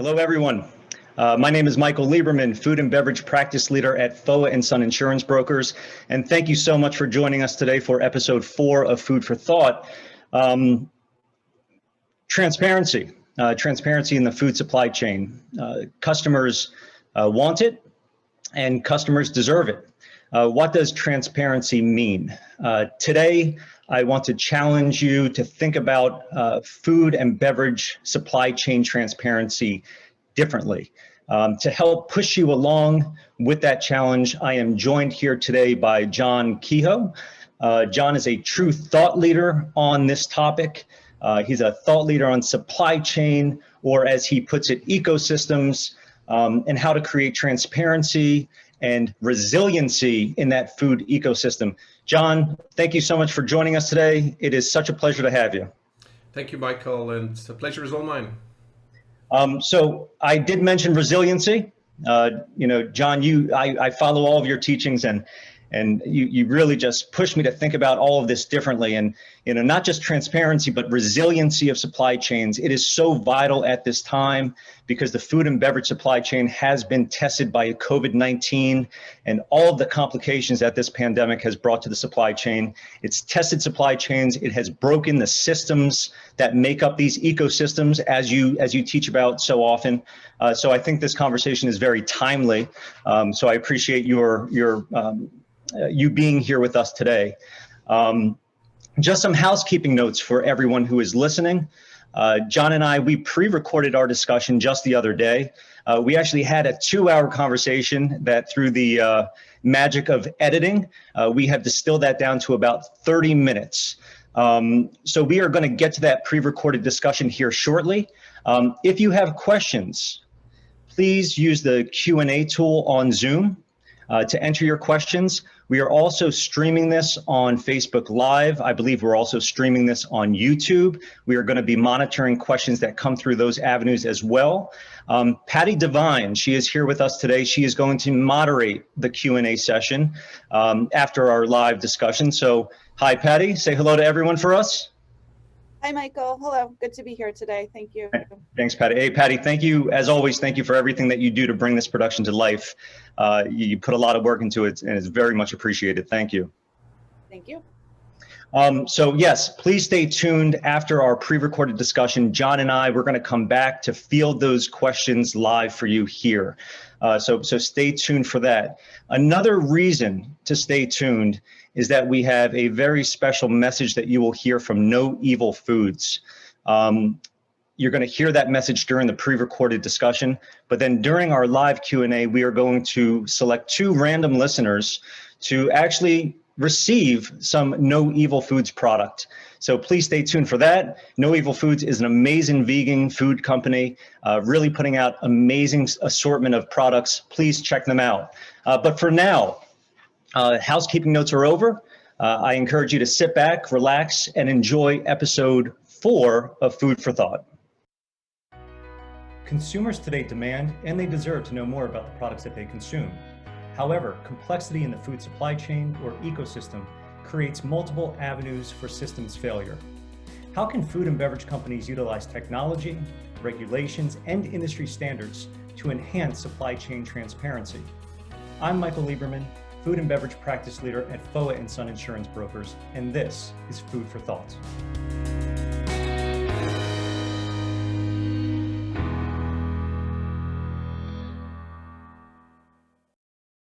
Hello, everyone. My name is Michael Lieberman, Food and Beverage Practice Leader at FOA & Son Insurance Brokers. And thank you so much for joining us today for episode 4 of Food for Thought. Transparency in the food supply chain. Customers want it and customers deserve it. What does transparency mean? Today, I want to challenge you to think about food and beverage supply chain transparency differently. To help push you along with that challenge, I am joined here today by John Keogh. John is a true thought leader on this topic. He's a thought leader on supply chain, or as he puts it, ecosystems, and how to create transparency and resiliency in that food ecosystem. John, thank you so much for joining us today. It is such a pleasure to have you. Thank you, Michael, and the pleasure is all mine. So I did mention resiliency. John, I follow all of your teachings, and you really just pushed me to think about all of this differently. And, not just transparency, but resiliency of supply chains. It is so vital at this time because the food and beverage supply chain has been tested by COVID-19 and all of the complications that this pandemic has brought to the supply chain. It's tested supply chains. It has broken the systems that make up these ecosystems, as you teach about so often. So I think this conversation is very timely. So I appreciate you being here with us today. Just some housekeeping notes for everyone who is listening. John and I, we pre-recorded our discussion just the other day. We actually had a 2-hour conversation that through the magic of editing, we have distilled that down to about 30 minutes. So we are going to get to that pre-recorded discussion here shortly. If you have questions, please use the Q&A tool on Zoom to enter your questions. We are also streaming this on Facebook Live. I believe we're also streaming this on YouTube. We are going to be monitoring questions that come through those avenues as well. Patty Devine, she is here with us today. She is going to moderate the Q&A session after our live discussion. So hi, Patty. Say hello to everyone for us. Hi, Michael. Hello. Good to be here today. Thank you. Thanks, Patty. Hey, Patty, thank you. As always, thank you for everything that you do to bring this production to life. You put a lot of work into it, and it's very much appreciated. Thank you. Thank you. So yes, please stay tuned after our pre-recorded discussion. John and I, we're going to come back to field those questions live for you here. So stay tuned for that. Another reason to stay tuned is that we have a very special message that you will hear from No Evil Foods. You're going to hear that message during the pre-recorded discussion, but then during our live Q&A, we are going to select 2 random listeners to actually receive some No Evil Foods product. So please stay tuned for that. No Evil Foods is an amazing vegan food company, really putting out amazing assortment of products. Please check them out. But for now, housekeeping notes are over. I encourage you to sit back, relax, and enjoy episode 4 of Food for Thought. Consumers today demand and they deserve to know more about the products that they consume. However, complexity in the food supply chain or ecosystem creates multiple avenues for systems failure. How can food and beverage companies utilize technology, regulations, and industry standards to enhance supply chain transparency? I'm Michael Lieberman, Food and Beverage Practice Leader at FOA & Son Insurance Brokers, and this is Food for Thought.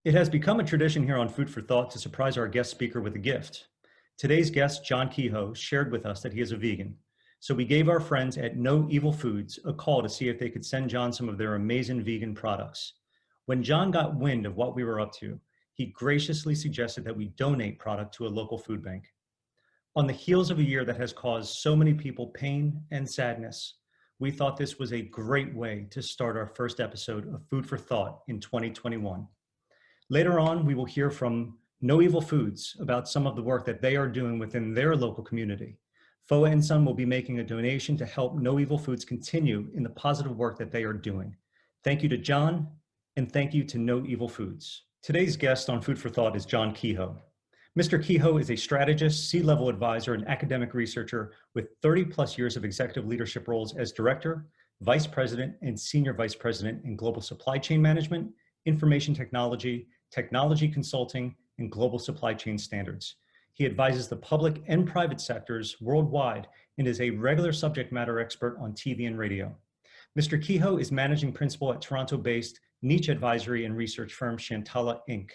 It has become a tradition here on Food for Thought to surprise our guest speaker with a gift. Today's guest, John Keogh, shared with us that he is a vegan. So we gave our friends at No Evil Foods a call to see if they could send John some of their amazing vegan products. When John got wind of what we were up to, he graciously suggested that we donate product to a local food bank. On the heels of a year that has caused so many people pain and sadness, we thought this was a great way to start our first episode of Food for Thought in 2021. Later on, we will hear from No Evil Foods about some of the work that they are doing within their local community. FOA & Son will be making a donation to help No Evil Foods continue in the positive work that they are doing. Thank you to John, and thank you to No Evil Foods. Today's guest on Food for Thought is John Keogh. Mr. Keogh is a strategist, C-level advisor, and academic researcher with 30 plus years of executive leadership roles as director, Vice President and Senior Vice President in Global Supply Chain Management, Information Technology, Technology Consulting, and Global Supply Chain Standards. He advises the public and private sectors worldwide and is a regular subject matter expert on TV and radio. Mr. Keogh is managing principal at Toronto-based niche advisory and research firm Shantala Inc.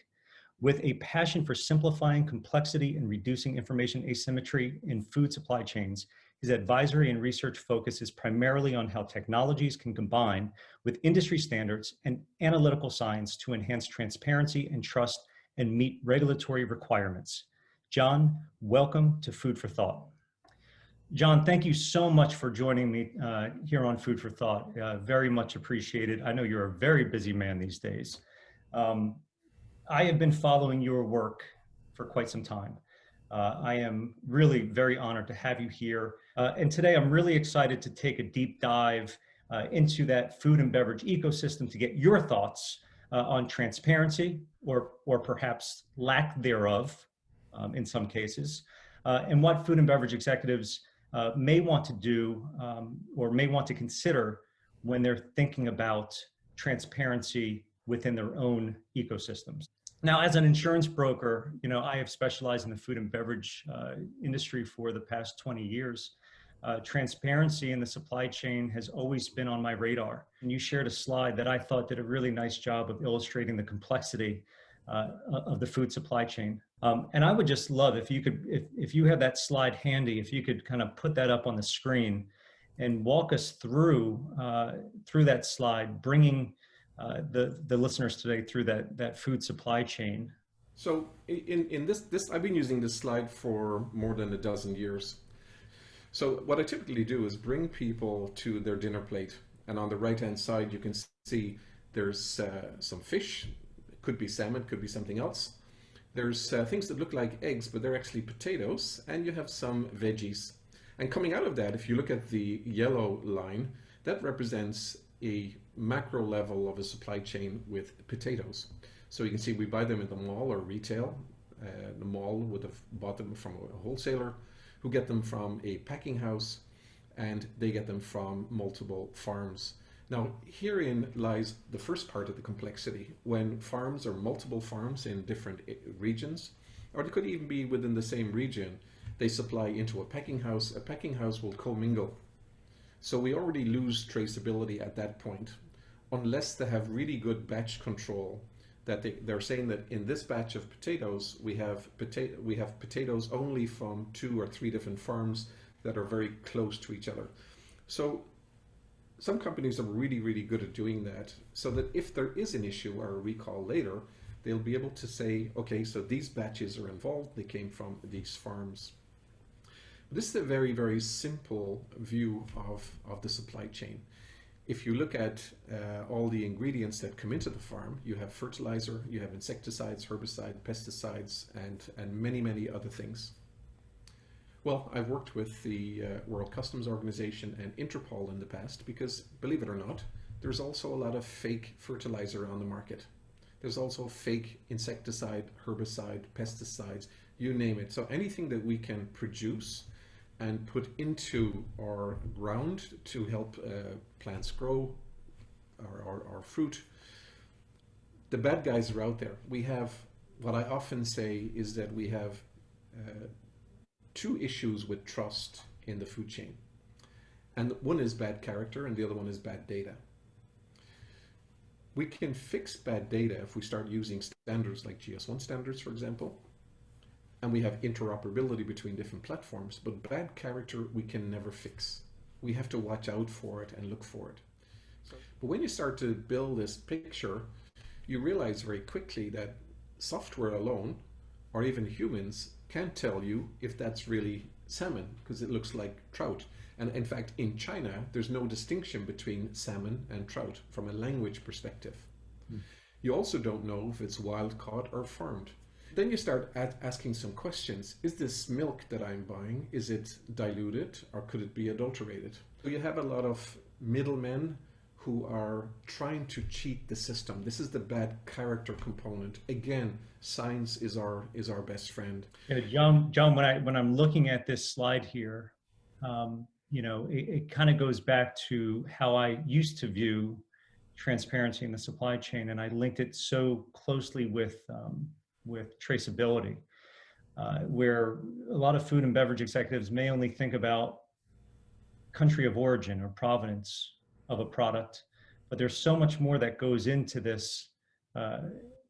With a passion for simplifying complexity and reducing information asymmetry in food supply chains, his advisory and research focus is primarily on how technologies can combine with industry standards and analytical science to enhance transparency and trust and meet regulatory requirements. John, welcome to Food for Thought. John, thank you so much for joining me here on Food for Thought. Very much appreciated. I know you're a very busy man these days. I have been following your work for quite some time. I am really very honored to have you here. And today I'm really excited to take a deep dive into that food and beverage ecosystem to get your thoughts on transparency or perhaps lack thereof in some cases, and what food and beverage executives may want to do or may want to consider when they're thinking about transparency within their own ecosystems. Now, as an insurance broker, I have specialized in the food and beverage industry for the past 20 years. Transparency in the supply chain has always been on my radar. And you shared a slide that I thought did a really nice job of illustrating the complexity of the food supply chain. And I would just love if you could, if you have that slide handy, if you could kind of put that up on the screen and walk us through that slide, bringing the listeners today through that food supply chain. So in this I've been using this slide for more than a dozen years. So what I typically do is bring people to their dinner plate, and on the right hand side you can see there's some fish. It could be salmon, could be something else. There's things that look like eggs, but they're actually potatoes, and you have some veggies. And coming out of that, if you look at the yellow line, that represents a macro level of a supply chain with potatoes. So you can see we buy them in the mall or retail. The mall would have bought them from a wholesaler who get them from a packing house, and they get them from multiple farms. Now, herein lies the first part of the complexity. When farms are multiple farms in different regions, or they could even be within the same region, they supply into a packing house will commingle. So we already lose traceability at that point, unless they have really good batch control, that they're saying that in this batch of potatoes, we have potatoes only from 2 or 3 different farms that are very close to each other. So some companies are really, really good at doing that, so that if there is an issue or a recall later, they'll be able to say, okay, so these batches are involved, they came from these farms. This is a very, very simple view of the supply chain. If you look at all the ingredients that come into the farm, you have fertilizer, you have insecticides, herbicides, pesticides, and many, many other things. Well, I've worked with the World Customs Organization and Interpol in the past because, believe it or not, there's also a lot of fake fertilizer on the market. There's also fake insecticide, herbicide, pesticides, you name it. So anything that we can produce and put into our ground to help plants grow, our fruit, the bad guys are out there. We have, what I often say is that we have 2 issues with trust in the food chain. And one is bad character and the other one is bad data. We can fix bad data if we start using standards like GS1 standards, for example, and we have interoperability between different platforms, but bad character we can never fix. We have to watch out for it and look for it. But when you start to build this picture, you realize very quickly that software alone, or even humans, can't tell you if that's really salmon because it looks like trout. And in fact, in China, there's no distinction between salmon and trout from a language perspective. You also don't know if it's wild caught or farmed. Then you start asking some questions. Is this milk that I'm buying, is it diluted or could it be adulterated? So you have a lot of middlemen who are trying to cheat the system. This is the bad character component. Again, science is our best friend. Yeah, John, when I'm looking at this slide here, it kind of goes back to how I used to view transparency in the supply chain, and I linked it so closely with traceability, where a lot of food and beverage executives may only think about country of origin or provenance of a product, but there's so much more that goes into this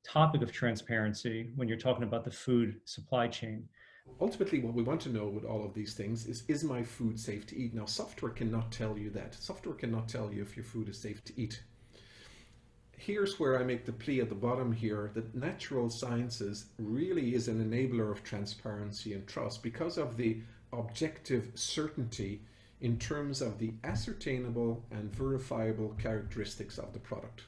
topic of transparency when you're talking about the food supply chain. Ultimately, what we want to know with all of these things is my food safe to eat? Now, software cannot tell you that. Software cannot tell you if your food is safe to eat. Here's where I make the plea at the bottom here that natural sciences really is an enabler of transparency and trust because of the objective certainty in terms of the ascertainable and verifiable characteristics of the product.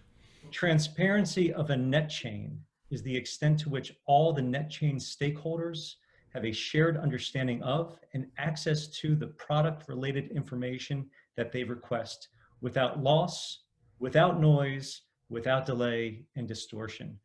Transparency of a net chain is the extent to which all the net chain stakeholders have a shared understanding of and access to the product related information that they request without loss, without noise, without delay and distortion.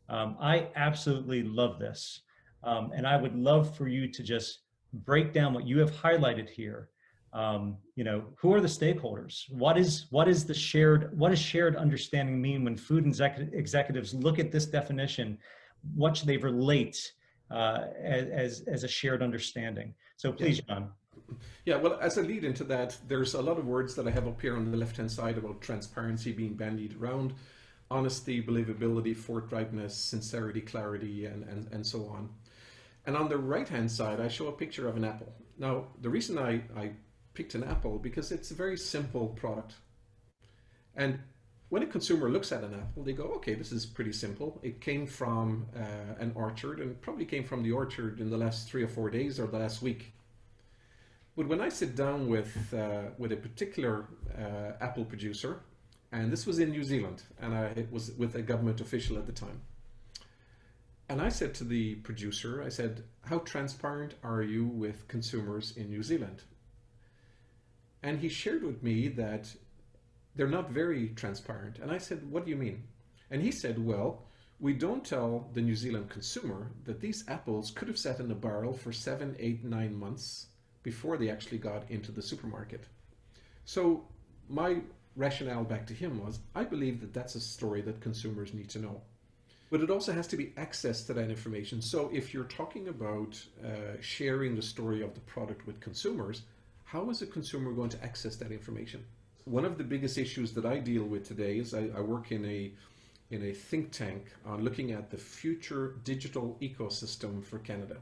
I absolutely love this. And I would love for you to just break down what you have highlighted here. Who are the stakeholders? What does shared understanding mean when food executives look at this definition? What should they relate as a shared understanding? So please, John. Yeah, well, as a lead into that, there's a lot of words that I have up here on the left-hand side about transparency being bandied around. Honesty, believability, forthrightness, sincerity, clarity, and so on. And on the right-hand side, I show a picture of an apple. Now, the reason I picked an apple because it's a very simple product. And when a consumer looks at an apple, they go, okay, this is pretty simple. It came from an orchard and probably came from the orchard in the last 3 or 4 days or the last week. But when I sit down with a particular apple producer, and this was in New Zealand, and it was with a government official at the time. And I said to the producer, I said, how transparent are you with consumers in New Zealand? And he shared with me that they're not very transparent. And I said, what do you mean? And he said, well, we don't tell the New Zealand consumer that these apples could have sat in a barrel for 7, 8, 9 months before they actually got into the supermarket. So my rationale back to him was, I believe that that's a story that consumers need to know. But it also has to be access to that information. So if you're talking about sharing the story of the product with consumers, how is a consumer going to access that information? One of the biggest issues that I deal with today is I work in a think tank on looking at the future digital ecosystem for Canada.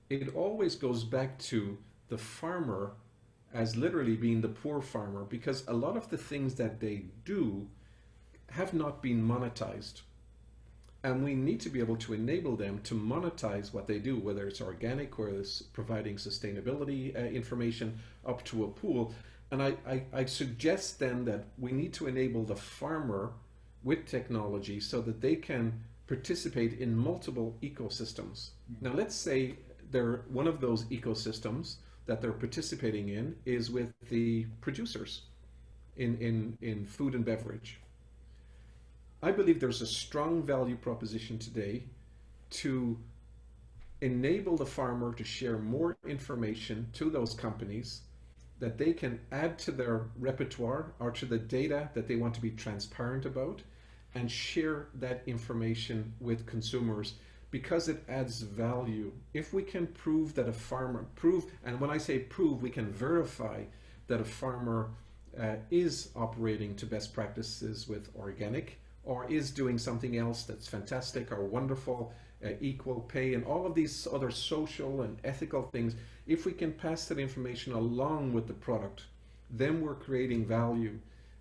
It always goes back to the farmer as literally being the poor farmer, because a lot of the things that they do have not been monetized. And we need to be able to enable them to monetize what they do, whether it's organic or it's providing sustainability information up to a pool. And I suggest then that we need to enable the farmer with technology so that they can participate in multiple ecosystems. Now, let's say one of those ecosystems that they're participating in is with the producers in food and beverage. I believe there's a strong value proposition today to enable the farmer to share more information to those companies that they can add to their repertoire or to the data that they want to be transparent about, and share that information with consumers because it adds value. If we can prove that a farmer, and when I say prove, we can verify that a farmer is operating to best practices with organic, or is doing something else that's fantastic or wonderful, equal pay, and all of these other social and ethical things. If we can pass that information along with the product, then we're creating value.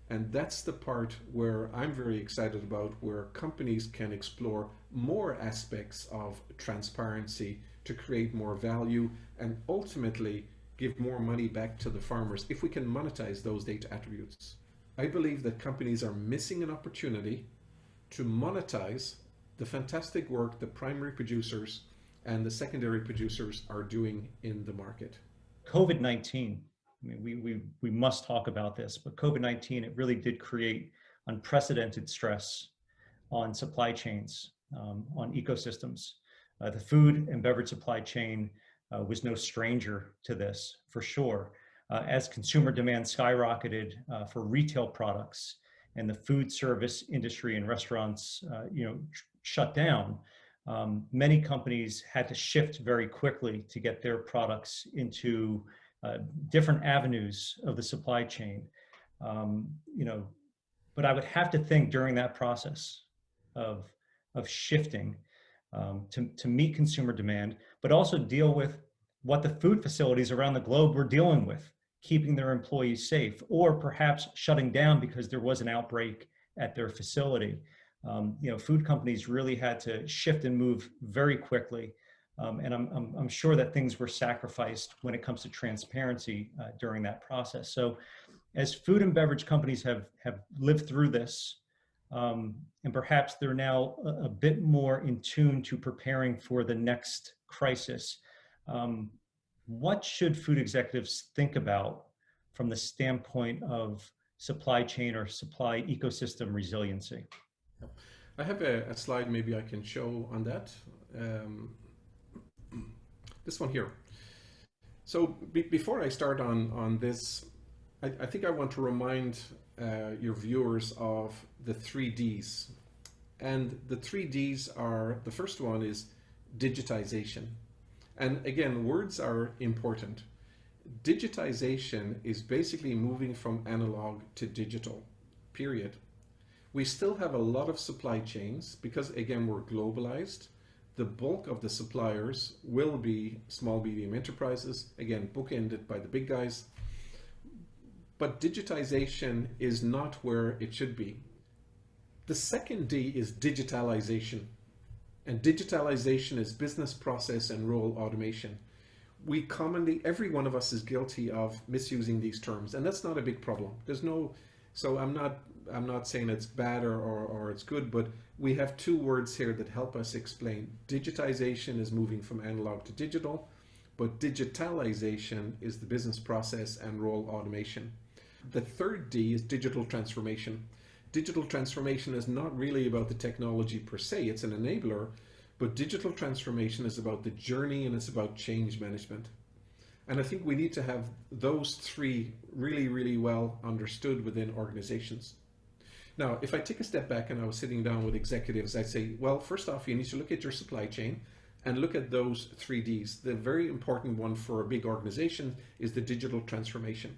And that's the part where I'm very excited about, where companies can explore more aspects of transparency to create more value and ultimately give more money back to the farmers if we can monetize those data attributes. I believe that companies are missing an opportunity to monetize the fantastic work the primary producers and the secondary producers are doing in the market. COVID-19, I mean, we must talk about this, but COVID-19, it really did create unprecedented stress on supply chains, on ecosystems. The food and beverage supply chain was no stranger to this, for sure. as consumer demand skyrocketed for retail products and the food service industry and restaurants, shut down, many companies had to shift very quickly to get their products into different avenues of the supply chain. But I would have to think during that process of shifting to meet consumer demand, but also deal with what the food facilities around the globe were dealing with, keeping their employees safe, or perhaps shutting down because there was an outbreak at their facility. Food companies really had to shift and move very quickly. And I'm sure that things were sacrificed when it comes to transparency during that process. So as food and beverage companies have lived through this, and perhaps they're now a bit more in tune to preparing for the next crisis, what should food executives think about from the standpoint of supply chain or supply ecosystem resiliency? I have a slide maybe I can show on that. This one here. So before I start on this, I think I want to remind your viewers of the 3Ds. And the 3Ds are, the first one is digitization. And again, words are important. Digitization is basically moving from analog to digital, period. We still have a lot of supply chains because, again, we're globalized. The bulk of the suppliers will be small, medium enterprises, again, bookended by the big guys. But digitization is not where it should be. The second D is digitalization. And digitalization is business process and role automation. We commonly, every one of us is guilty of misusing these terms, and that's not a big problem. There's no, so I'm not saying it's bad or it's good, but we have two words here that help us explain. Digitization is moving from analog to digital, but digitalization is the business process and role automation. The third D is digital transformation. Digital transformation is not really about the technology per se, it's an enabler, but digital transformation is about the journey and it's about change management. And I think we need to have those three really, really well understood within organizations. Now, if I take a step back and I was sitting down with executives, I'd say, well, first off, you need to look at your supply chain and look at those 3Ds. The very important one for a big organization is the digital transformation.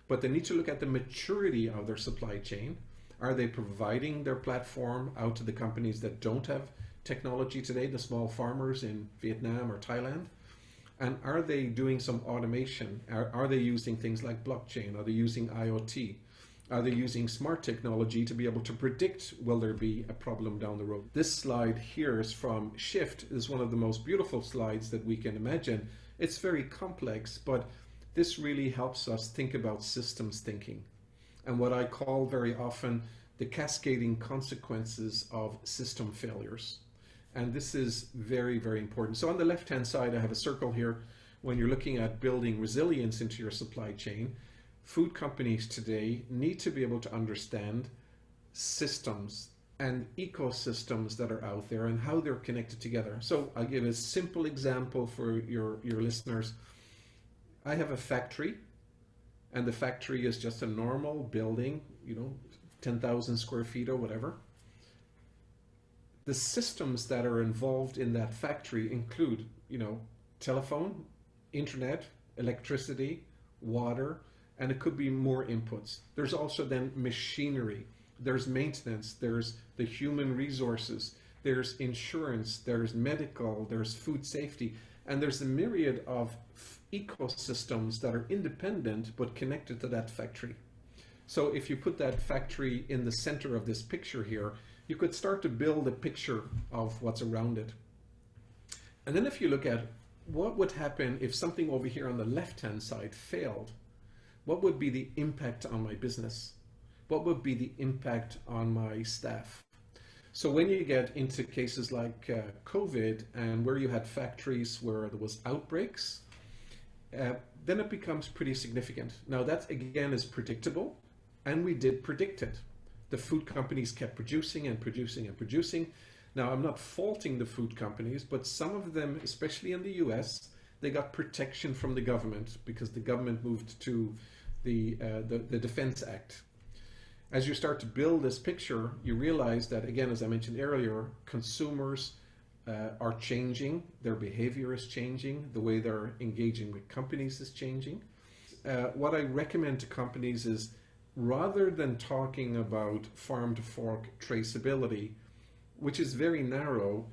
But they need to look at the maturity of their supply chain. Are they providing their platform out to the companies that don't have technology today, the small farmers in Vietnam or Thailand? And are they doing some automation? Are they using things like blockchain? Are they using IoT? Are they using smart technology to be able to predict will there be a problem down the road? This slide here is from Shift. It's one of the most beautiful slides that we can imagine. It's very complex, but this really helps us think about systems thinking and what I call very often the cascading consequences of system failures. And this is very, very important. So on the left-hand side, I have a circle here. When you're looking at building resilience into your supply chain, food companies today need to be able to understand systems and ecosystems that are out there and how they're connected together. So I'll give a simple example for your listeners. I have a factory, and the factory is just a normal building, 10,000 square feet or whatever. The systems that are involved in that factory include, telephone, internet, electricity, water, and it could be more inputs. There's also then machinery, there's maintenance, there's the human resources, there's insurance, there's medical, there's food safety, and there's a myriad of ecosystems that are independent but connected to that factory. So if you put that factory in the center of this picture here, you could start to build a picture of what's around it. And then if you look at what would happen if something over here on the left-hand side failed, what would be the impact on my business? What would be the impact on my staff? So when you get into cases like COVID and where you had factories where there was outbreaks, then it becomes pretty significant. Now that again is predictable, and we did predict it. The food companies kept producing and producing and producing. Now I'm not faulting the food companies, but some of them, especially in the US, they got protection from the government because the government moved to the Defense Act. As you start to build this picture, you realize that, again, as I mentioned earlier, consumers are changing, their behavior is changing, the way they're engaging with companies is changing. What I recommend to companies is, rather than talking about farm to fork traceability, which is very narrow,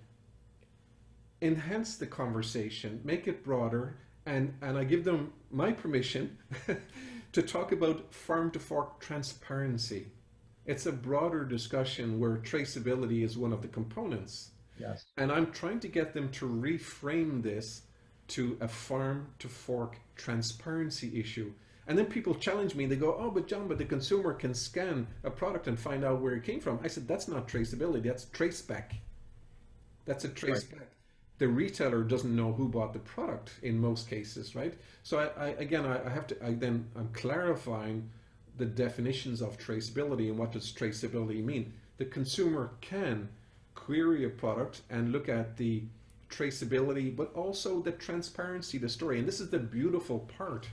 enhance the conversation, make it broader, and I give them my permission to talk about farm to fork transparency. It's a broader discussion where traceability is one of the components. Yes. And I'm trying to get them to reframe this to a farm to fork transparency issue. And then people challenge me, they go, oh, but John, but the consumer can scan a product and find out where it came from. I said, that's not traceability, that's traceback. That's a traceback. Right. The retailer doesn't know who bought the product in most cases, right? So I'm clarifying the definitions of traceability and what does traceability mean. The consumer can query a product and look at the traceability, but also the transparency, the story. And this is the beautiful part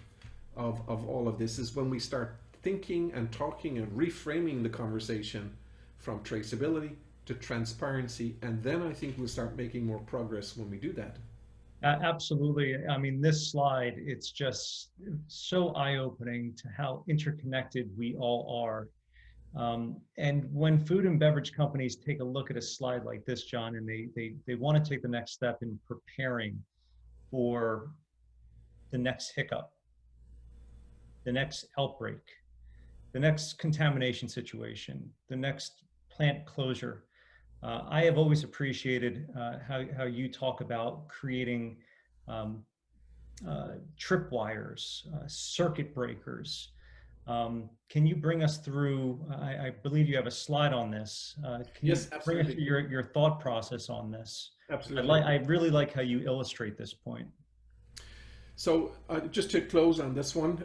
of all of this, is when we start thinking and talking and reframing the conversation from traceability to transparency, and then I think we'll start making more progress when we do that. Absolutely. I mean, this slide, it's just so eye-opening to how interconnected we all are. And when food and beverage companies take a look at a slide like this, John, and they want to take the next step in preparing for the next hiccup, the next outbreak, the next contamination situation, the next plant closure, I have always appreciated how you talk about creating tripwires, circuit breakers. Can you bring us through, I believe you have a slide on this. Can yes, you absolutely. bring us through your thought process on this? Absolutely. I really like how you illustrate this point. So just to close on this one,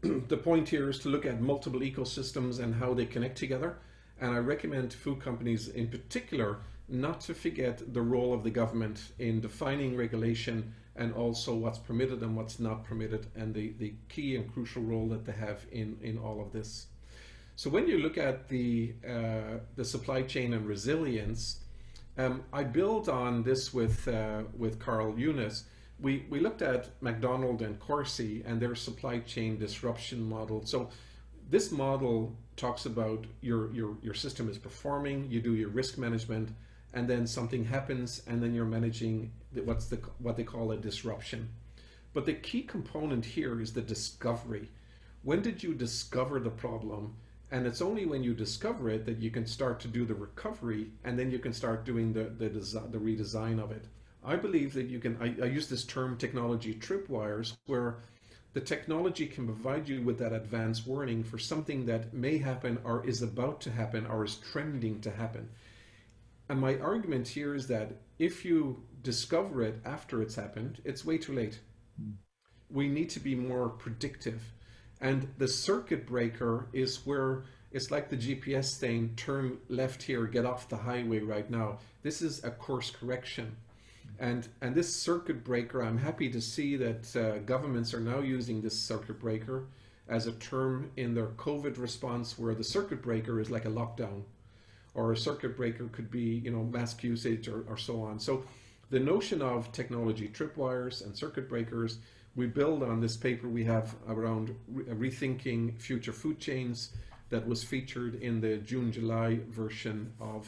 the point here is to look at multiple ecosystems and how they connect together. And I recommend food companies in particular not to forget the role of the government in defining regulation and also what's permitted and what's not permitted, and the key and crucial role that they have in all of this. So when you look at the supply chain and resilience, I build on this with Carl Eunice. We looked at McDonald and Corsi and their supply chain disruption model. So this model talks about your system is performing, you do your risk management, and then something happens, and then you're managing what they call a disruption. But the key component here is the discovery. When did you discover the problem? And it's only when you discover it that you can start to do the recovery, and then you can start doing the redesign of it. I believe that you can, I use this term technology tripwires, where the technology can provide you with that advanced warning for something that may happen or is about to happen or is trending to happen. And my argument here is that if you discover it after it's happened, it's way too late. We need to be more predictive. And the circuit breaker is where it's like the GPS saying, turn left here, get off the highway right now. This is a course correction. And this circuit breaker, I'm happy to see that governments are now using this circuit breaker as a term in their COVID response, where the circuit breaker is like a lockdown, or a circuit breaker could be, mask usage or so on. So the notion of technology tripwires and circuit breakers, we build on this paper we have around rethinking future food chains that was featured in the June-July version of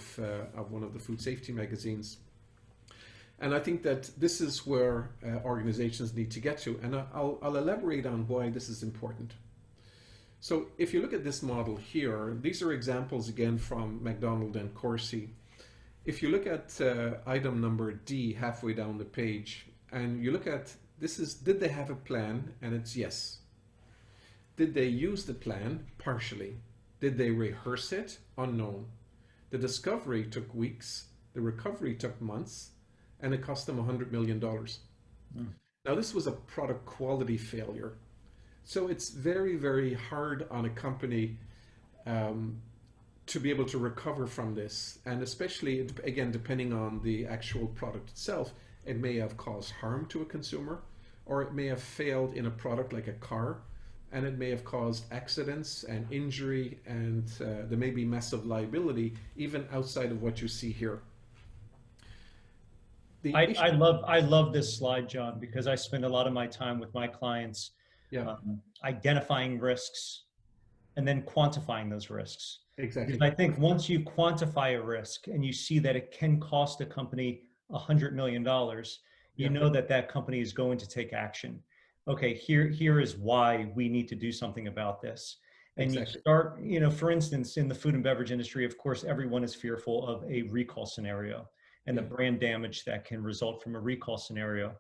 one of the food safety magazines. And I think that this is where organizations need to get to. And I'll elaborate on why this is important. So if you look at this model here, these are examples again from McDonald and Corsi. If you look at item number D halfway down the page, and you look at, this is, did they have a plan? And it's yes. Did they use the plan? Partially. Did they rehearse it? Unknown. The discovery took weeks. The recovery took months. And it cost them $100 million. Now, this was a product quality failure. So it's very, very hard on a company to be able to recover from this. And especially, again, depending on the actual product itself, it may have caused harm to a consumer, or it may have failed in a product like a car, and it may have caused accidents and injury, and there may be massive liability even outside of what you see here. I love this slide, John, because I spend a lot of my time with my clients identifying risks and then quantifying those risks. Exactly. Because I think once you quantify a risk and you see that it can cost a company $100 million, you know that that company is going to take action. Okay, here is why we need to do something about this. And you start, you know, for instance, in the food and beverage industry, of course, everyone is fearful of a recall scenario and the brand damage that can result from a recall scenario.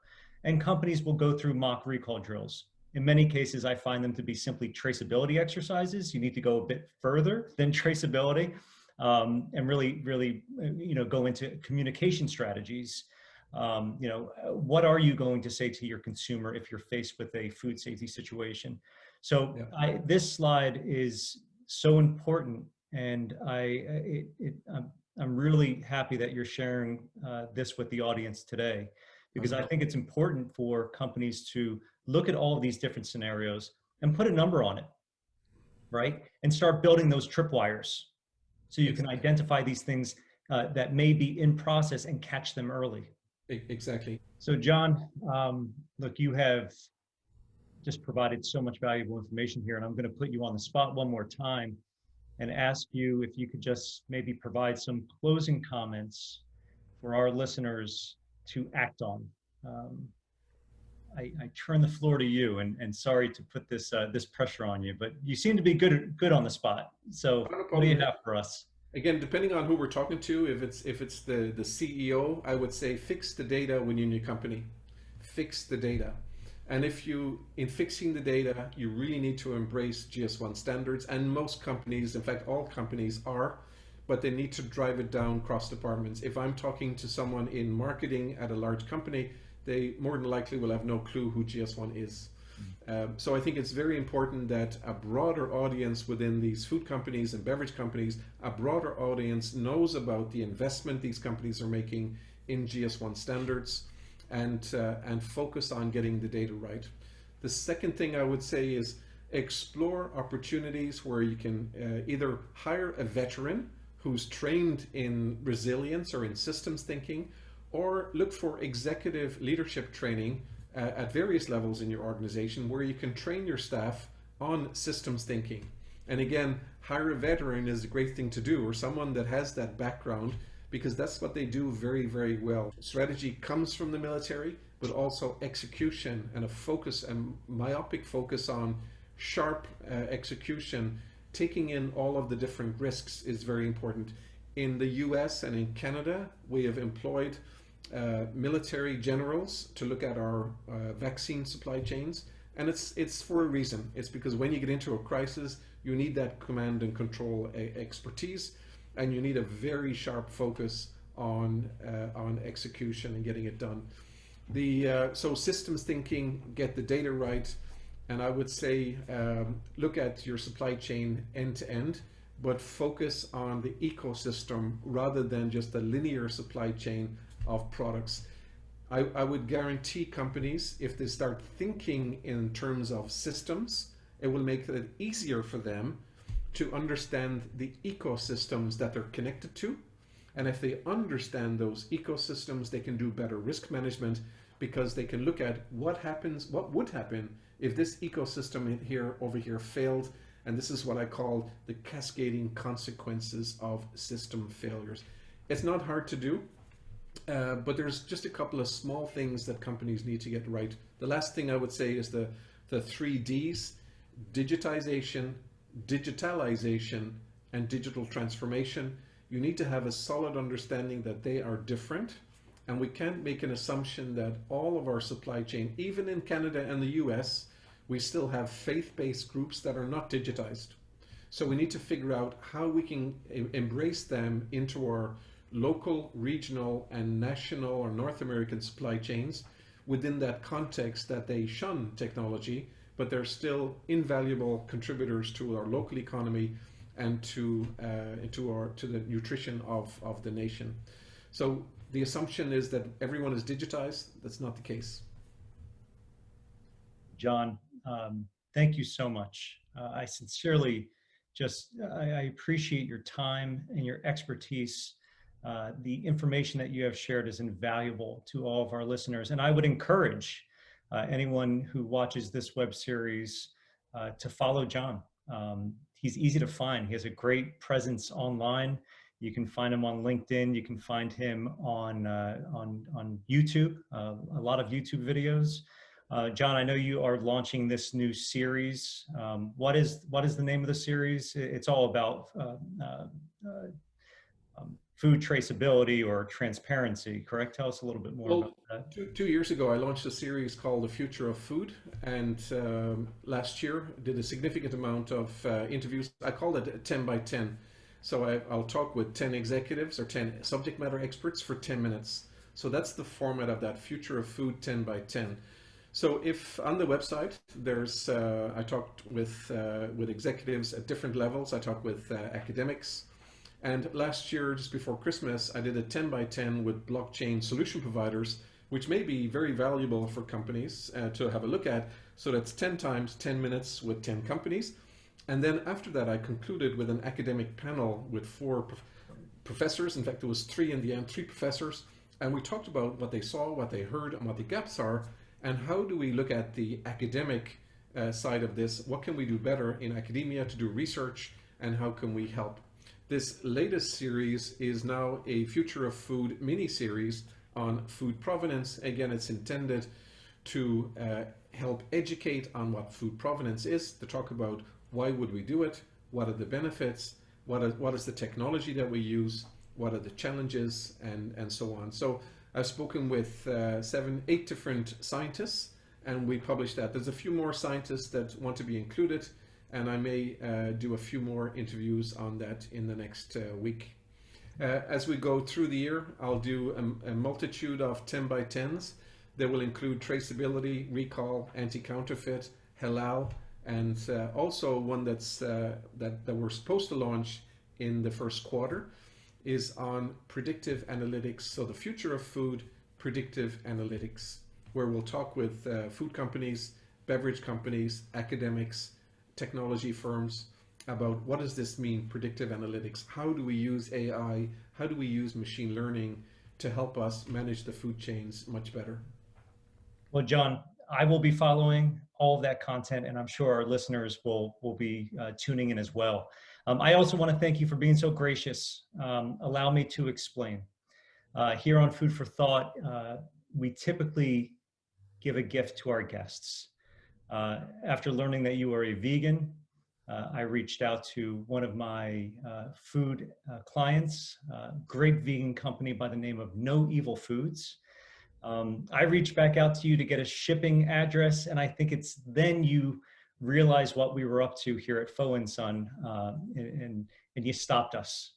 And companies will go through mock recall drills. In many cases, I find them to be simply traceability exercises. You need to go a bit further than traceability, and really, you know, go into communication strategies. You know, what are you going to say to your consumer if you're faced with a food safety situation? So this slide is so important, and I'm really happy that you're sharing this with the audience today, because I think it's important for companies to look at all of these different scenarios and put a number on it, right? And start building those tripwires so you can identify these things that may be in process and catch them early. Exactly. So John, look, you have just provided so much valuable information here, and I'm going to put you on the spot one more time and ask you if you could just maybe provide some closing comments for our listeners to act on. I turn the floor to you, and sorry to put this this pressure on you, but you seem to be good on the spot. So what do you have for us? Again, depending on who we're talking to, if it's the CEO, I would say fix the data within your company. Fix the data. And if in fixing the data, you really need to embrace GS1 standards, and most companies, in fact all companies are, but they need to drive it down across departments. If I'm talking to someone in marketing at a large company, they more than likely will have no clue who GS1 is. So I think it's very important that a broader audience within these food companies and beverage companies, a broader audience knows about the investment these companies are making in GS1 standards, and focus on getting the data right. The second thing I would say is explore opportunities where you can either hire a veteran who's trained in resilience or in systems thinking, or look for executive leadership training at various levels in your organization where you can train your staff on systems thinking. And again, hire a veteran is a great thing to do, or someone that has that background, because that's what they do very, very well. Strategy comes from the military, but also execution and a focus, and myopic focus on sharp execution, taking in all of the different risks is very important. In the US and in Canada, we have employed military generals to look at our vaccine supply chains, and it's for a reason. It's because when you get into a crisis, you need that command and control expertise, and you need a very sharp focus on execution and getting it done. So systems thinking, get the data right, and I would say look at your supply chain end to end, but focus on the ecosystem rather than just the linear supply chain of products. I would guarantee companies, if they start thinking in terms of systems, it will make it easier for them to understand the ecosystems that they're connected to. And if they understand those ecosystems, they can do better risk management, because they can look at what would happen if this ecosystem over here failed. And this is what I call the cascading consequences of system failures. It's not hard to do, but there's just a couple of small things that companies need to get right. The last thing I would say is the 3 Ds: digitization, digitalization, and digital transformation. You need to have a solid understanding that they are different, and we can't make an assumption that all of our supply chain, even in Canada and the US, we still have faith-based groups that are not digitized. So we need to figure out how we can embrace them into our local, regional, and national or North American supply chains within that context that they shun technology, but they're still invaluable contributors to our local economy and to the nutrition of the nation. So The assumption is that everyone is digitized. That's not the case. John, thank you so much. I sincerely I appreciate your time and your expertise. The information that you have shared is invaluable to all of our listeners. And I would encourage anyone who watches this web series to follow John. He's easy to find. He has a great presence online. You can find him on LinkedIn. You can find him on YouTube, a lot of YouTube videos. John, I know you are launching this new series. What is the name of the series? It's all about food traceability or transparency, correct? Tell us a little bit more about that. 2 years ago, I launched a series called The Future of Food, and last year did a significant amount of interviews. I call it 10 by 10. So I'll talk with 10 executives or 10 subject matter experts for 10 minutes. So that's the format of that Future of Food 10 by 10. So if on the website, there's, I talked with executives at different levels. I talked with academics. And last year, just before Christmas, I did a 10 by 10 with blockchain solution providers, which may be very valuable for companies to have a look at. So that's 10 times 10 minutes with 10 companies. And then after that, I concluded with an academic panel with 4 professors. In fact, there was 3 in the end, 3 professors. And we talked about what they saw, what they heard, and what the gaps are. And how do we look at the academic side of this? What can we do better in academia to do research, and how can we help? This latest series is now a Future of Food mini-series on food provenance. Again, it's intended to help educate on what food provenance is, to talk about why would we do it, what are the benefits, what is the technology that we use, what are the challenges, and so on. So I've spoken with 8 different scientists, and we published that. There's a few more scientists that want to be included, and I may do a few more interviews on that in the next week. As we go through the year, I'll do a multitude of 10 by 10s. They will include traceability, recall, anti-counterfeit, halal, and also one that's that we're supposed to launch in the first quarter is on predictive analytics. So the future of food, predictive analytics, where we'll talk with food companies, beverage companies, academics, technology firms about what does this mean, predictive analytics? How do we use AI? How do we use machine learning to help us manage the food chains much better? Well, John, I will be following all of that content, and I'm sure our listeners will be tuning in as well. I also want to thank you for being so gracious. Allow me to explain. Here on Food for Thought, we typically give a gift to our guests. After learning that you are a vegan, I reached out to one of my food clients, great vegan company by the name of No Evil Foods. I reached back out to you to get a shipping address, and I think it's then you realize what we were up to here at Foe & Son, and you stopped us.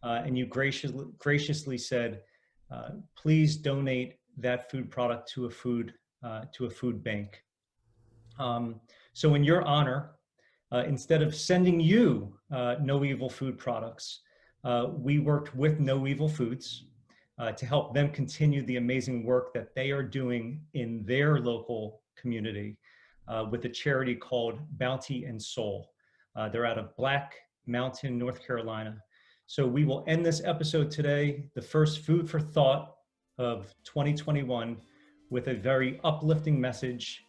And you graciously said, please donate that food product to a food bank. So in your honor, instead of sending you No Evil Food products, we worked with No Evil Foods to help them continue the amazing work that they are doing in their local community with a charity called Bounty and Soul. They're out of Black Mountain, North Carolina. So we will end this episode today, the first Food for Thought of 2021, with a very uplifting message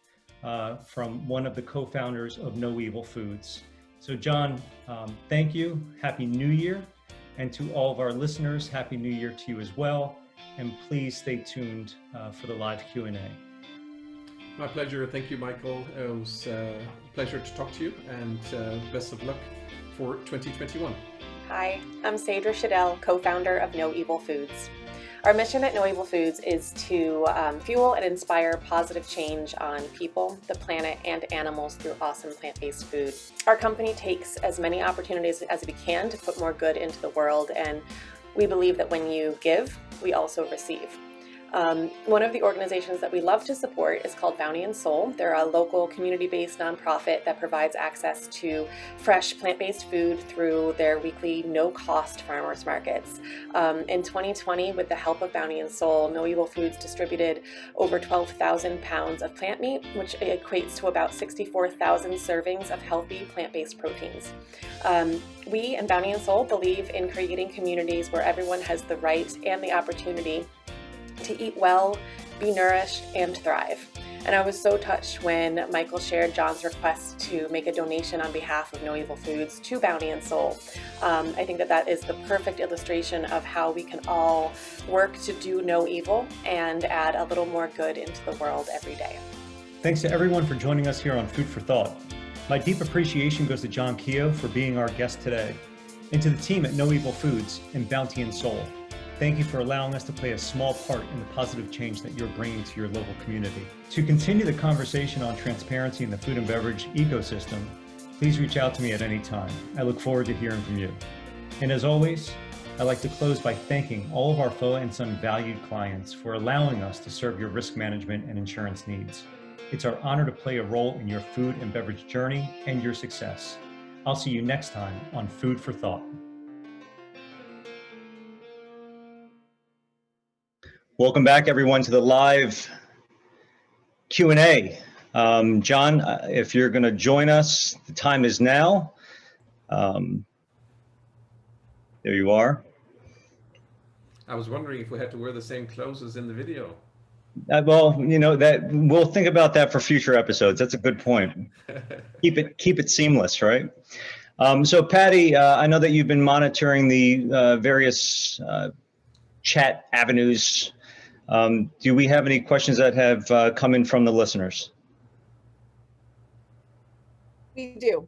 from one of the co-founders of No Evil Foods. So John, thank you. Happy New Year. And to all of our listeners, Happy New Year to you as well. And please stay tuned for the live Q&A. My pleasure. Thank you, Michael. It was a pleasure to talk to you, and best of luck for 2021. Hi, I'm Sadra Shadell, co-founder of No Evil Foods. Our mission at No Evil Foods is to fuel and inspire positive change on people, the planet, and animals through awesome plant-based food. Our company takes as many opportunities as we can to put more good into the world, and we believe that when you give, we also receive. One of the organizations that we love to support is called Bounty and Soul. They're a local community-based nonprofit that provides access to fresh plant-based food through their weekly no-cost farmers markets. In 2020, with the help of Bounty and Soul, No Evil Foods distributed over 12,000 pounds of plant meat, which equates to about 64,000 servings of healthy plant-based proteins. We and Bounty and Soul believe in creating communities where everyone has the right and the opportunity to eat well, be nourished, and thrive. And I was so touched when Michael shared John's request to make a donation on behalf of No Evil Foods to Bounty and Soul. I think that that is the perfect illustration of how we can all work to do no evil and add a little more good into the world every day. Thanks to everyone for joining us here on Food for Thought. My deep appreciation goes to John Keogh for being our guest today, and to the team at No Evil Foods and Bounty and Soul. Thank you for allowing us to play a small part in the positive change that you're bringing to your local community. To continue the conversation on transparency in the food and beverage ecosystem, please reach out to me at any time. I look forward to hearing from you. And as always, I'd like to close by thanking all of our FOA and Son valued clients for allowing us to serve your risk management and insurance needs. It's our honor to play a role in your food and beverage journey and your success. I'll see you next time on Food for Thought. Welcome back, everyone, to the live Q&A. John, if you're going to join us, the time is now. There you are. I was wondering if we had to wear the same clothes as in the video. Well, you know, that we'll think about that for future episodes. That's a good point. Keep it seamless, right? So, Patty, I know that you've been monitoring the various chat avenues. Do we have any questions that have come in from the listeners? We do.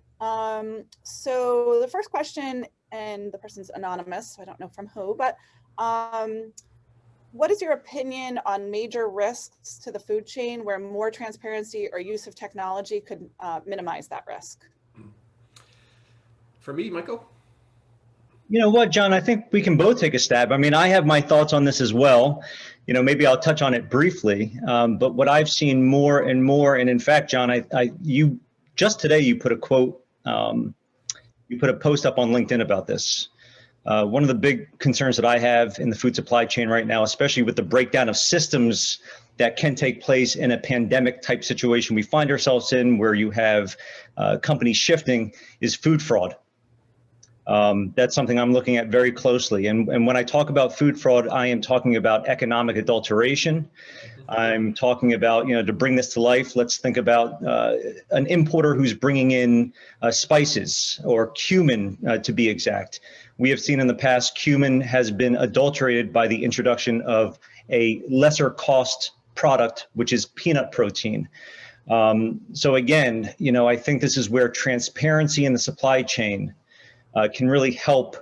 So the first question, and the person's anonymous, so I don't know from who, but what is your opinion on major risks to the food chain where more transparency or use of technology could minimize that risk? For me, Michael? You know what, John, I think we can both take a stab. I mean, I have my thoughts on this as well. You know, maybe I'll touch on it briefly, but what I've seen more and more, and in fact, John, you just today, you put a quote, you put a post up on LinkedIn about this. One of the big concerns that I have in the food supply chain right now, especially with the breakdown of systems that can take place in a pandemic type situation we find ourselves in, where you have companies shifting, is food fraud. That's something I'm looking at very closely. And when I talk about food fraud, I am talking about economic adulteration. I'm talking about, you know, to bring this to life, let's think about an importer who's bringing in spices or cumin, to be exact. We have seen in the past cumin has been adulterated by the introduction of a lesser cost product, which is peanut protein. So again, you know, I think this is where transparency in the supply chain can really help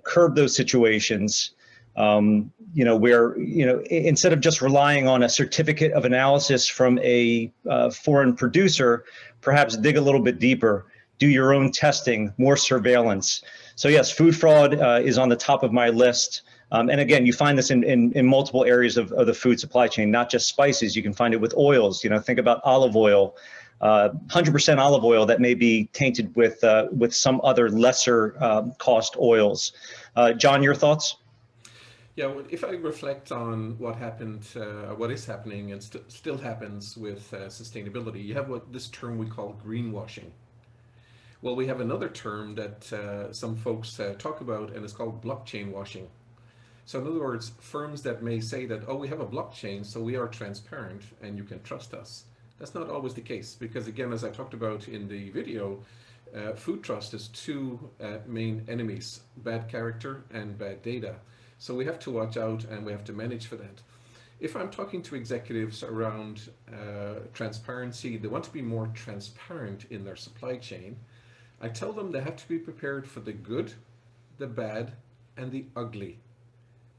curb those situations, you know, where, you know, instead of just relying on a certificate of analysis from a foreign producer, perhaps dig a little bit deeper, do your own testing, more surveillance. So yes, food fraud is on the top of my list. And again, you find this in multiple areas of the food supply chain, not just spices. You can find it with oils. You know, think about olive oil. 100% olive oil that may be tainted with some other lesser cost oils. John, your thoughts? Yeah, well, if I reflect on what happened, what is happening and still happens with sustainability, you have this term we call greenwashing. Well, we have another term that some folks talk about, and it's called blockchain washing. So in other words, firms that may say that, oh, we have a blockchain, so we are transparent and you can trust us. That's not always the case, because again, as I talked about in the video, food trust is two main enemies: bad character and bad data. So we have to watch out and we have to manage for that. If I'm talking to executives around transparency, they want to be more transparent in their supply chain, I tell them they have to be prepared for the good, the bad, and the ugly.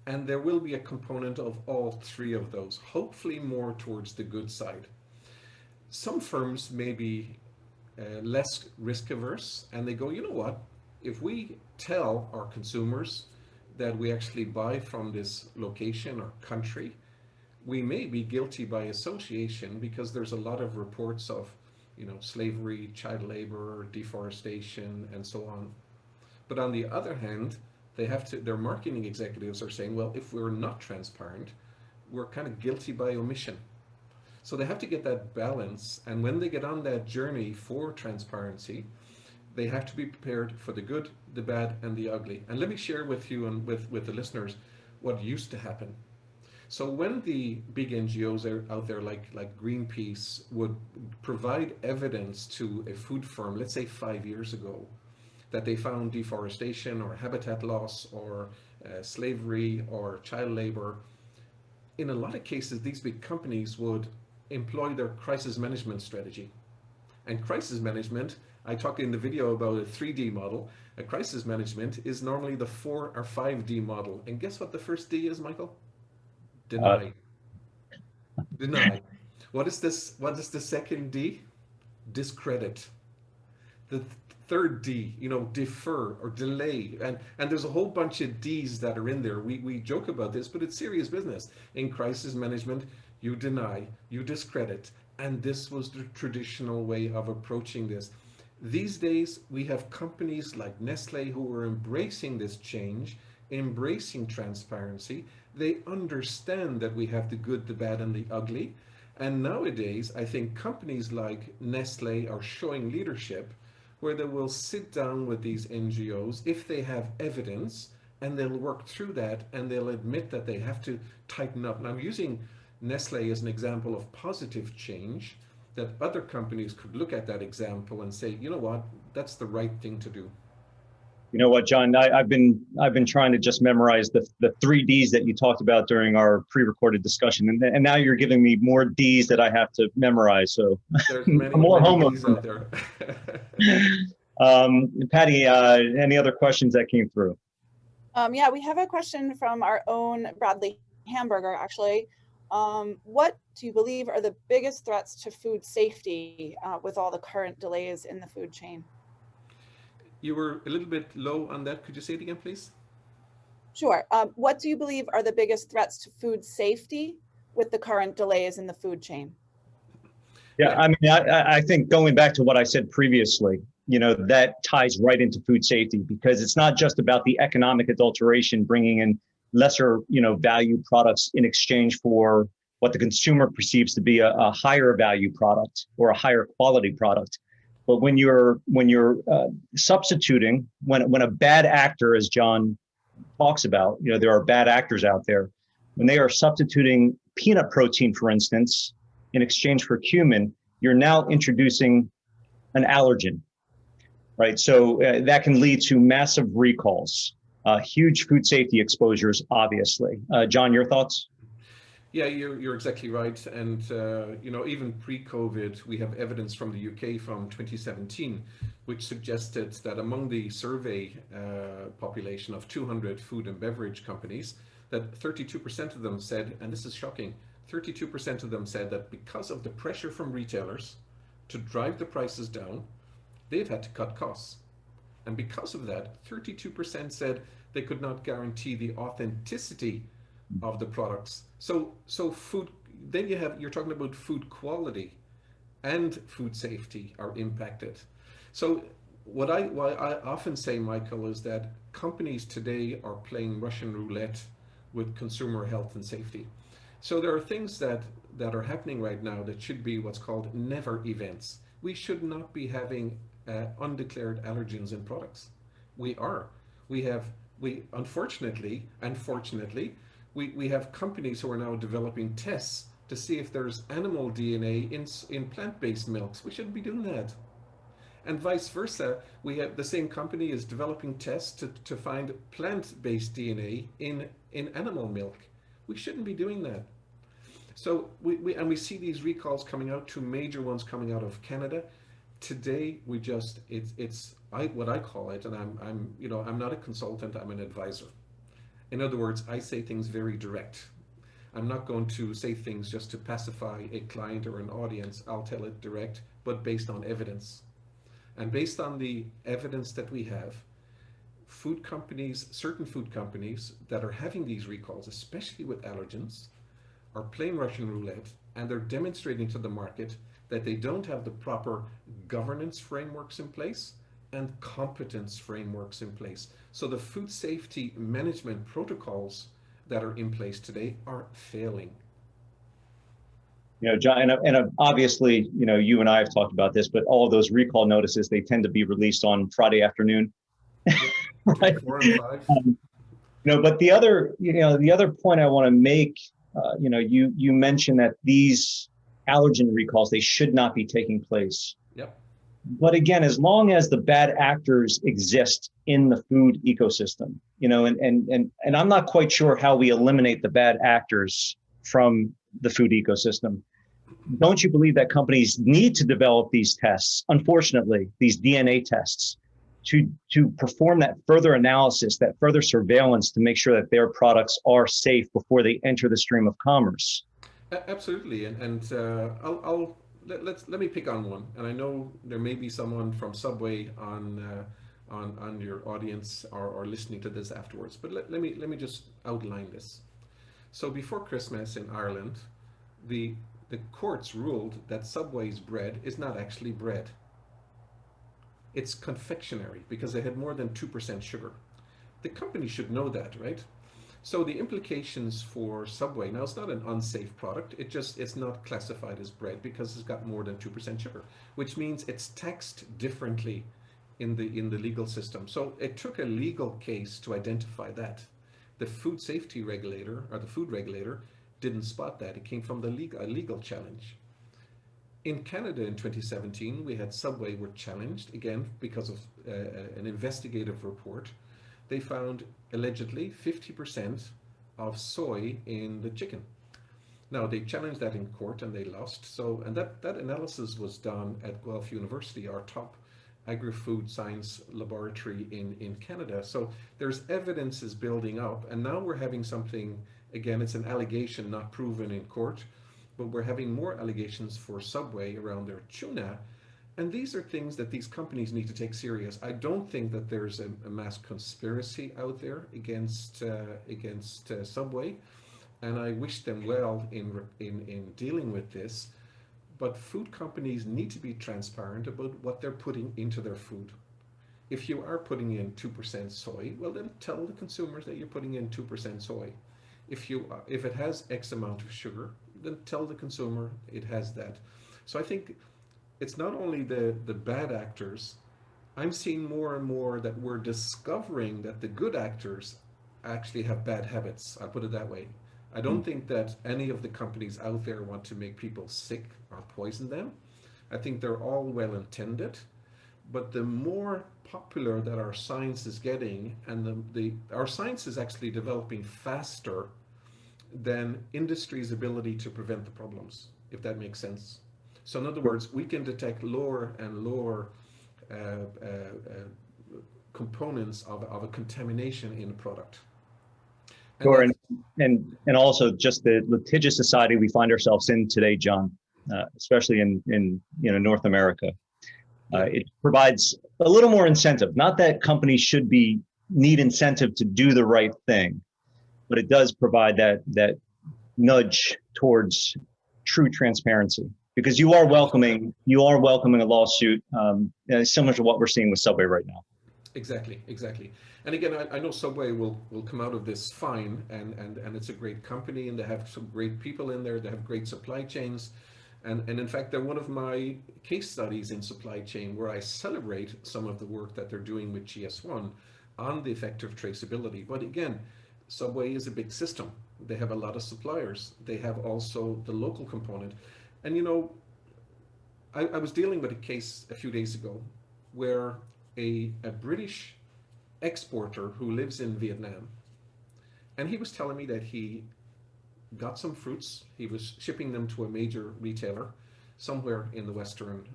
And there will be a component of all three of those, hopefully more towards the good side. Some firms may be less risk averse, and they go, you know what, if we tell our consumers that we actually buy from this location or country, we may be guilty by association because there's a lot of reports of, slavery, child labor, deforestation, and so on. But on the other hand, their marketing executives are saying, well, if we're not transparent, we're kind of guilty by omission. So they have to get that balance. And when they get on that journey for transparency, they have to be prepared for the good, the bad, and the ugly. And let me share with you and with the listeners what used to happen. So when the big NGOs out there like Greenpeace would provide evidence to a food firm, let's say 5 years ago, that they found deforestation or habitat loss or slavery or child labor, in a lot of cases, these big companies would employ their crisis management strategy. And crisis management, I talked in the video about a 3D model. A crisis management is normally the 4 or 5D model. And guess what the first D is, Michael? Deny. Deny. What is this? What is the second D? Discredit. The third D, defer or delay. And there's a whole bunch of D's that are in there. We joke about this, but it's serious business. In crisis management, you deny, you discredit. And this was the traditional way of approaching this. These days, we have companies like Nestle who are embracing this change, embracing transparency. They understand that we have the good, the bad, and the ugly. And nowadays, I think companies like Nestle are showing leadership where they will sit down with these NGOs if they have evidence, and they'll work through that, and they'll admit that they have to tighten up. And I'm using Nestle as an example of positive change, that other companies could look at that example and say, you know what, that's the right thing to do. You know what, John, I've been trying to just memorize the 3 Ds that you talked about during our pre-recorded discussion, and now you're giving me more Ds that I have to memorize. So there's many, more many homework Ds out there. Patty, any other questions that came through? Yeah, we have a question from our own Bradley Hamburger, actually. What do you believe are the biggest threats to food safety with all the current delays in the food chain? You were a little bit low on that. Could you say it again, please? Sure. What do you believe are the biggest threats to food safety with the current delays in the food chain? Yeah, I mean, I think going back to what I said previously, that ties right into food safety, because it's not just about the economic adulteration, bringing in lesser, value products in exchange for what the consumer perceives to be a higher value product or a higher quality product. But when you're substituting, when a bad actor, as John talks about, there are bad actors out there, when they are substituting peanut protein, for instance, in exchange for cumin, you're now introducing an allergen, right? So that can lead to massive recalls, huge food safety exposures, obviously. John, your thoughts? Yeah, you're exactly right. And, even pre-COVID, we have evidence from the UK from 2017, which suggested that among the survey population of 200 food and beverage companies, that 32% of them said, and this is shocking, 32% of them said that because of the pressure from retailers to drive the prices down, they've had to cut costs. And because of that, 32% said they could not guarantee the authenticity of the products. So food, then you're talking about food quality and food safety are impacted. So what I often say, Michael, is that companies today are playing Russian roulette with consumer health and safety. So there are things that are happening right now that should be what's called never events. We should not be having undeclared allergens in products. We unfortunately, we have companies who are now developing tests to see if there's animal DNA in plant-based milks. We shouldn't be doing that. And vice versa, we have the same company is developing tests to find plant-based DNA in animal milk. We shouldn't be doing that. So we see these recalls coming out, 2 major ones coming out of Canada. Today it's what I call it, and I'm not a consultant, I'm an advisor. In other words, I say things very direct. I'm not going to say things just to pacify a client or an audience. I'll tell it direct, but based on evidence. And based on the evidence that we have, certain food companies that are having these recalls, especially with allergens, are playing Russian roulette, and they're demonstrating to the market that they don't have the proper governance frameworks in place and competence frameworks in place. So the food safety management protocols that are in place today are failing. You know, John, and obviously, you know, you and I have talked about this, but all of those recall notices, they tend to be released on Friday afternoon. Yep. Right? 4 and 5. You know, but the other, you know, the other point I want to make, you know, you mentioned that these allergen recalls, they should not be taking place. Yep. But again, as long as the bad actors exist in the food ecosystem, you know, and I'm not quite sure how we eliminate the bad actors from the food ecosystem. Don't you believe that companies need to develop these tests, unfortunately, these DNA tests, to perform that further analysis, that further surveillance to make sure that their products are safe before they enter the stream of commerce? Absolutely, and let me pick on one. And I know there may be someone from Subway on your audience or listening to this afterwards. But let me just outline this. So before Christmas in Ireland, the courts ruled that Subway's bread is not actually bread. It's confectionery because it had more than 2% sugar. The company should know that, right? So the implications for Subway, now it's not an unsafe product, it's not classified as bread because it's got more than 2% sugar, which means it's taxed differently in the legal system. So it took a legal case to identify that. The food safety regulator or the food regulator didn't spot that. It came from a legal challenge. In Canada in 2017, we had Subway were challenged again because of an investigative report. They found allegedly 50% of soy in the chicken. Now they challenged that in court and they lost. So, and that analysis was done at Guelph University, our top agri-food science laboratory in Canada. So there's evidence is building up, and now we're having something, again, it's an allegation not proven in court, but we're having more allegations for Subway around their tuna. And these are things that these companies need to take serious. I don't think that there's a mass conspiracy out there against Subway, and I wish them well in dealing with this. But food companies need to be transparent about what they're putting into their food. If you are putting in 2% soy, well then tell the consumers that you're putting in 2% soy. If it has X amount of sugar, then tell the consumer it has that. So I think it's not only the bad actors. I'm seeing more and more that we're discovering that the good actors actually have bad habits. I'll put it that way. I don't think that any of the companies out there want to make people sick or poison them. I think they're all well intended, but the more popular that our science is getting, and our science is actually developing faster than industry's ability to prevent the problems, if that makes sense. So in other words, we can detect lower and lower components of a contamination in a product. Sure, and also just the litigious society we find ourselves in today, John, especially in you know North America. It provides a little more incentive. Not that companies should need incentive to do the right thing, but it does provide that nudge towards true transparency, because you are welcoming a lawsuit similar to what we're seeing with Subway right now. Exactly. And again, I know Subway will come out of this fine, and it's a great company, and they have some great people in there. They have great supply chains, and in fact, they're one of my case studies in supply chain where I celebrate some of the work that they're doing with GS1 on the effective traceability. But again, Subway is a big system. They have a lot of suppliers. They have also the local component. And you know, I was dealing with a case a few days ago where a British exporter who lives in Vietnam, and he was telling me that he got some fruits. He was shipping them to a major retailer somewhere in the Western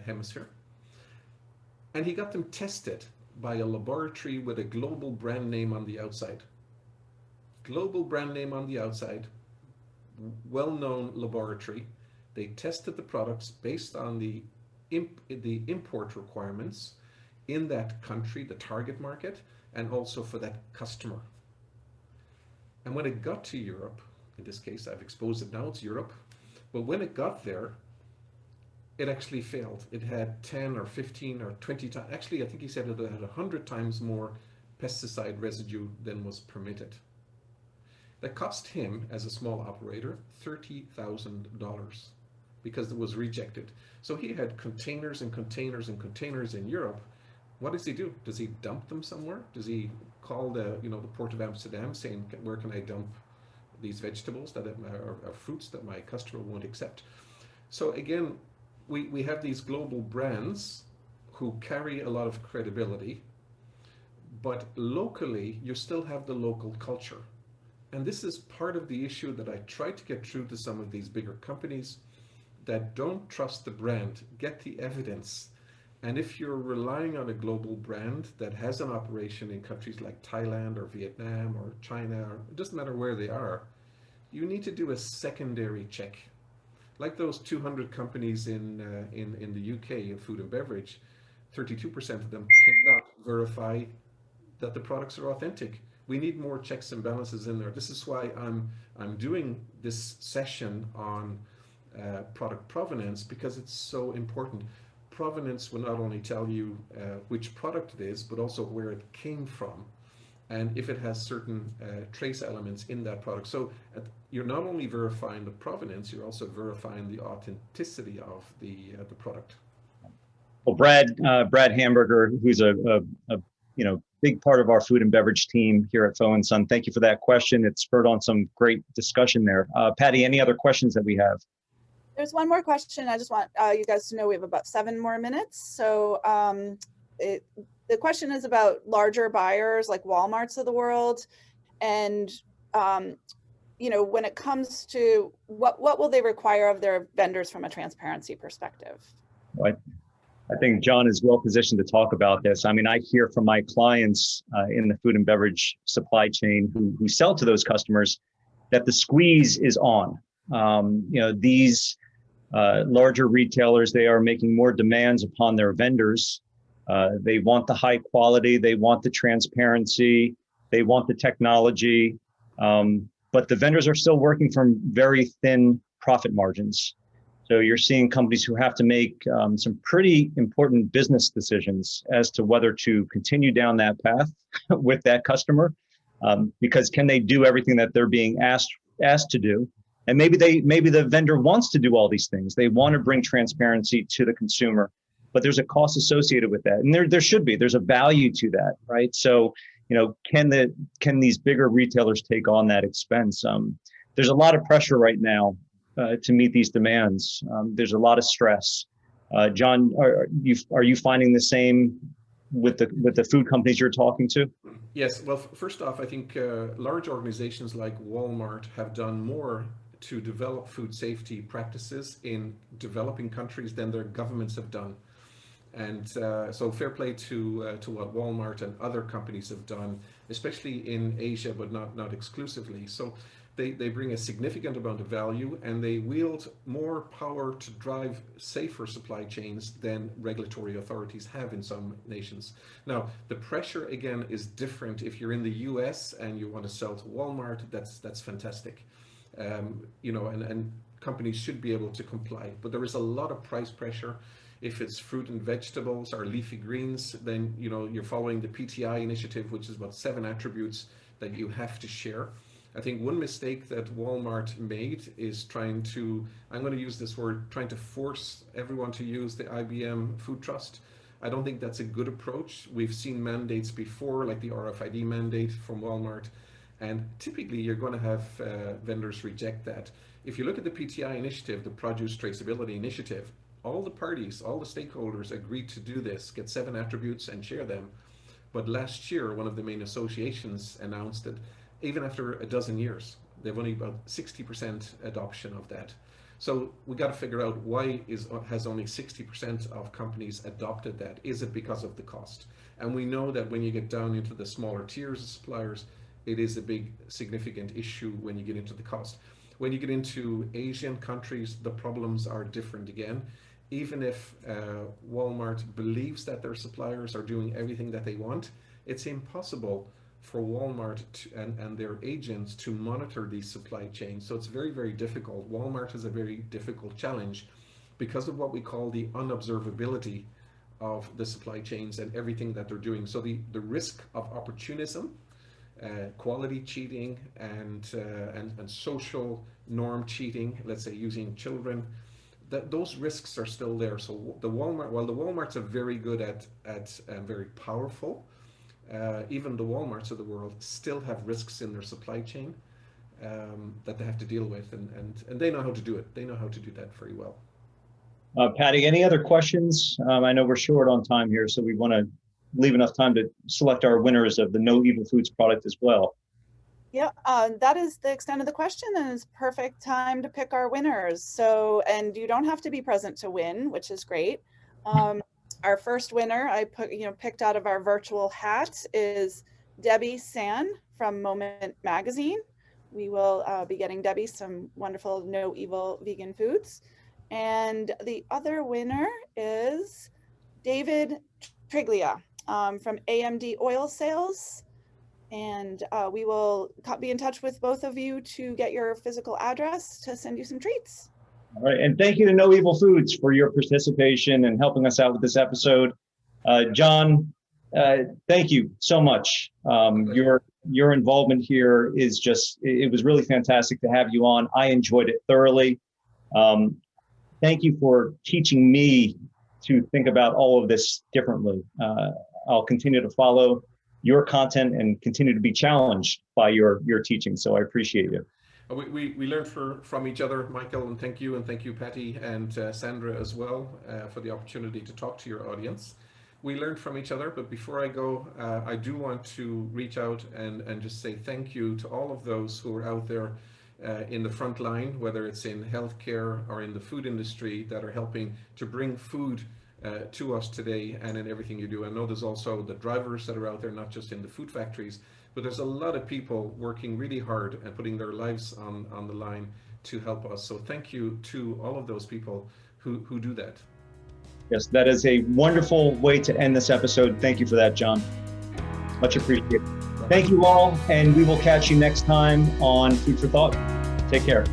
hemisphere, and he got them tested by a laboratory with a global brand name on the outside. Global brand name on the outside, well-known laboratory. They tested the products based on the import requirements in that country, the target market, and also for that customer. And when it got to Europe, In this case, I've exposed it now, it's Europe. But when it got there, it actually failed. It had 10 or 15 or 20 times, actually I think he said it had 100 times more pesticide residue than was permitted. That cost him, as a small operator, $30,000 because it was rejected. So he had containers and containers and containers in Europe. What does he do? Does he dump them somewhere? Does he call the Port of Amsterdam saying, where can I dump these vegetables that are fruits that my customer won't accept? So again, we have these global brands who carry a lot of credibility, but locally you still have the local culture. And this is part of the issue that I try to get through to some of these bigger companies that don't trust the brand. Get the evidence. And if you're relying on a global brand that has an operation in countries like Thailand or Vietnam or China, or it doesn't matter where they are, you need to do a secondary check. Like those 200 companies in the UK in food and beverage, 32% of them cannot verify that the products are authentic. We need more checks and balances in there. This is why I'm doing this session on product provenance, because it's so important. Provenance will not only tell you which product it is, but also where it came from, and if it has certain trace elements in that product. So you're not only verifying the provenance, you're also verifying the authenticity of the product. Well, Brad Hamburger, who's a big part of our food and beverage team here at Foe & Son, thank you for that question. It spurred on some great discussion there. Patty, any other questions that we have? There's one more question. I just want you guys to know we have about 7 more minutes. So the question is about larger buyers like Walmarts of the world. And, when it comes to what will they require of their vendors from a transparency perspective? Well, I think John is well positioned to talk about this. I mean, I hear from my clients in the food and beverage supply chain who sell to those customers that the squeeze is on. These larger retailers, they are making more demands upon their vendors. They want the high quality, they want the transparency, they want the technology, but the vendors are still working from very thin profit margins. So you're seeing companies who have to make some pretty important business decisions as to whether to continue down that path with that customer, because can they do everything that they're being asked to do? And maybe the vendor wants to do all these things. They want to bring transparency to the consumer, but there's a cost associated with that. And there's a value to that, right? So, can these bigger retailers take on that expense? There's a lot of pressure right now to meet these demands. There's a lot of stress. John, are you finding the same with the food companies you're talking to? Yes. Well, first off, I think large organizations like Walmart have done more to develop food safety practices in developing countries than their governments have done. And so fair play to what Walmart and other companies have done, especially in Asia, but not exclusively. So they bring a significant amount of value, and they wield more power to drive safer supply chains than regulatory authorities have in some nations. Now, the pressure again is different. If you're in the US and you want to sell to Walmart, that's fantastic. And companies should be able to comply, but there is a lot of price pressure. If it's fruit and vegetables or leafy greens, then you're following the PTI initiative, which is about 7 attributes that you have to share. I think one mistake that Walmart made is trying to force everyone to use the IBM Food Trust. I don't think that's a good approach. We've seen mandates before, like the RFID mandate from Walmart, and typically you're going to have vendors reject that. If you look at the PTI initiative, the Produce Traceability Initiative, all the parties, all the stakeholders agreed to do this, get 7 attributes and share them. But last year, one of the main associations announced that even after a dozen years, they've only about 60% adoption of that. So we got to figure out why has only 60% of companies adopted that. Is it because of the cost? And we know that when you get down into the smaller tiers of suppliers, it is a big significant issue when you get into the cost. When you get into Asian countries, the problems are different again. Even if Walmart believes that their suppliers are doing everything that they want, it's impossible for Walmart and their agents to monitor these supply chains. So it's very, very difficult. Walmart has a very difficult challenge because of what we call the unobservability of the supply chains and everything that they're doing. So the risk of opportunism, quality cheating, and social norm cheating, let's say using children, those risks are still there. So while the Walmarts are very good at very powerful, even the Walmarts of the world still have risks in their supply chain that they have to deal with, and they know how to do it. They know how to do that very well. Patty, any other questions? I know we're short on time here, so we want to leave enough time to select our winners of the No Evil Foods product as well. Yeah, that is the extent of the question, and it's perfect time to pick our winners. So, and you don't have to be present to win, which is great. Our first winner I picked out of our virtual hat is Debbie San from Moment Magazine. We will be getting Debbie some wonderful No Evil vegan foods. And the other winner is David Triglia from AMD Oil Sales. And we will be in touch with both of you to get your physical address to send you some treats. All right, and thank you to No Evil Foods for your participation and helping us out with this episode. John, thank you so much. Your involvement here is it was really fantastic to have you on. I enjoyed it thoroughly. Thank you for teaching me to think about all of this differently. I'll continue to follow your content and continue to be challenged by your teaching. So I appreciate it. We learned from each other, Michael, and thank you Patty and Sandra as well for the opportunity to talk to your audience. We learned from each other, but before I go, I do want to reach out and just say thank you to all of those who are out there in the front line, whether it's in healthcare or in the food industry, that are helping to bring food to us today and in everything you do. I know there's also the drivers that are out there, not just in the food factories, but there's a lot of people working really hard and putting their lives on the line to help us. So thank you to all of those people who do that. Yes, that is a wonderful way to end this episode. Thank you for that, John. Much appreciated. Thank you all, and we will catch you next time on Food for Thought. Take care.